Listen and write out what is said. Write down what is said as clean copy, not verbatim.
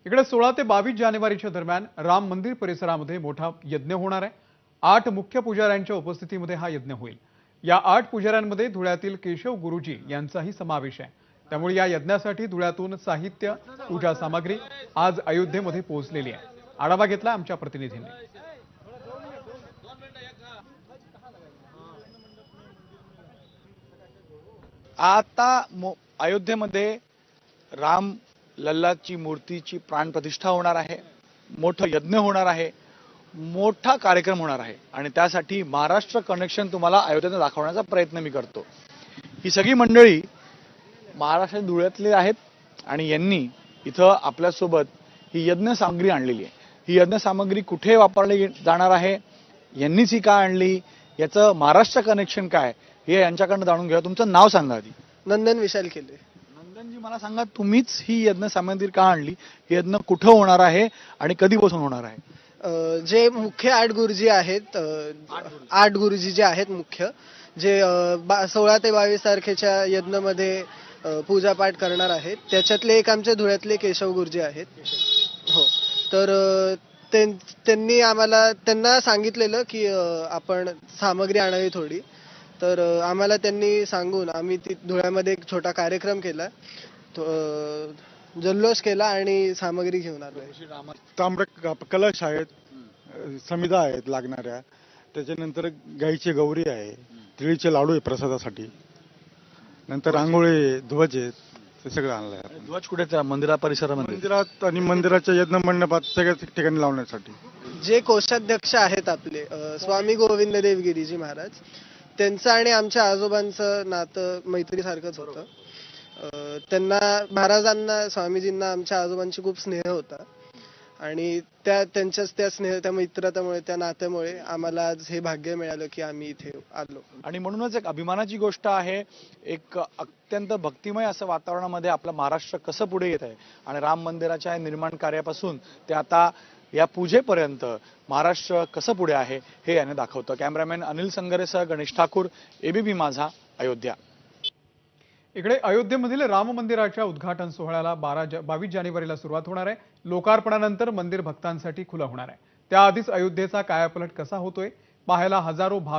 इकडे 16 ते 22 जानेवारीच्या दरम्यान राम मंदिर परिसरामध्ये मोठा यज्ञ होणार आहे। 8 मुख्य पुजाऱ्यांच्या उपस्थितीमध्ये हा यज्ञ होईल। या 8 पुजाऱ्यांमध्ये धुळ्यातील केशव गुरुजी यांचाही समावेश आहे। त्यामुळे या यज्ञासाठी धुळ्यातून साहित्य, पूजा सामग्री आज अयोध्येमध्ये पोहोचलेली आहे। आढावा घेतला आमच्या प्रतिनिधींनी। आता अयोध्येमध्ये राम लल्लाची मूर्तीची प्राण प्रतिष्ठा होणार आहे, मोठं यज्ञ होणार आहे, मोठा कार्यक्रम होणार आहे आणि त्यासाठी महाराष्ट्र कनेक्शन तुम्हाला अयोध्येत दाखवण्याचा प्रयत्न मी करतो। ही सगळी मंडळी महाराष्ट्र धुळ्यातले आहेत आणि यांनी इथं आपल्यासोबत ही यज्ञ सामग्री आणलेली आहे। ही यज्ञ सामग्री कुठे वापरली जाणार आहे, यांनीच ही का आणली, याचं महाराष्ट्र कनेक्शन काय हे यांच्याकडनं जाणून घ्या। तुमचं नाव सांगा आधी। नंदन विशाल केले। नंदनजी, मला सांगा तुम्हीच ही यज्ञ सामग्री का आणली, हे यज्ञ कुठं होणार आहे आणि कधीपासून होणार आहे? जे मुख्य 8 गुरुजी आहेत, 8 गुरुजी जे आहेत मुख्य, जे 16 ते 22 तारखेच्या यज्ञमध्ये पूजापाठ करणार आहेत, त्याच्यातले एक आमच्या धुळ्यातले केशव गुरुजी आहेत। हो, तर त्यांना सांगितलेलं की आपण सामग्री आणावी थोडी, तर आम्हाला त्यांनी सांगून आम्ही धुळ्यामध्ये एक छोटा कार्यक्रम केला, जल्लोष केला आणि सामग्री घेऊन आलो। ताम्र कलश आहेत, समिधा आहेत लागणाऱ्या, त्याच्यानंतर गाईची गौरी आहे, तिळीचे लाडू आहे प्रसादासाठी, नंतर रांगोळी, ध्वज आहेत, ते सगळं आणलंय आपण। ध्वज कुठे त्या मंदिरा परिसरामध्ये? मंदिरात आणि मंदिराच्या यज्ञ मंडपात सगळ्याच ठिकाणी लावण्यासाठी। जे कोषाध्यक्ष आहेत आपले स्वामी गोविंद देव गिरीजी महाराज, त्यांचं आणि आमच्या आजोबांचं नातं मैत्रीसारखंच होतं। त्यांना, महाराजांना, स्वामीजींना आमच्या आजोबांची खूप स्नेह होता आणि त्यांच्याच त्या स्नेह, त्या मैत्रीमुळे, त्या नात्यामुळे आम्हाला आज हे भाग्य मिळालं की आम्ही इथे आलो। आणि म्हणूनच एक अभिमानाची गोष्ट आहे, एक अत्यंत भक्तिमय असं वातावरणामध्ये आपलं महाराष्ट्र कसं पुढे येत आहे आणि राम मंदिराच्या निर्माण कार्यापासून ते आता या पूजेपर्यंत महाराष्ट्र कसं पुढे आहे हे याने दाखवतं। कॅमेरामॅन अनिल संगरेसह गणेश ठाकूर, एबीपी माझा, अयोध्या। इकडे अयोध्येमधील राम मंदिराच्या उद्घाटन सोहळ्याला 22 जानेवारीला सुरुवात होणार आहे। लोकार्पणानंतर मंदिर भक्तांसाठी खुलं होणार आहे। त्याआधीच अयोध्येचा कायापालट कसा होतोय पाहायला हजारो भाविक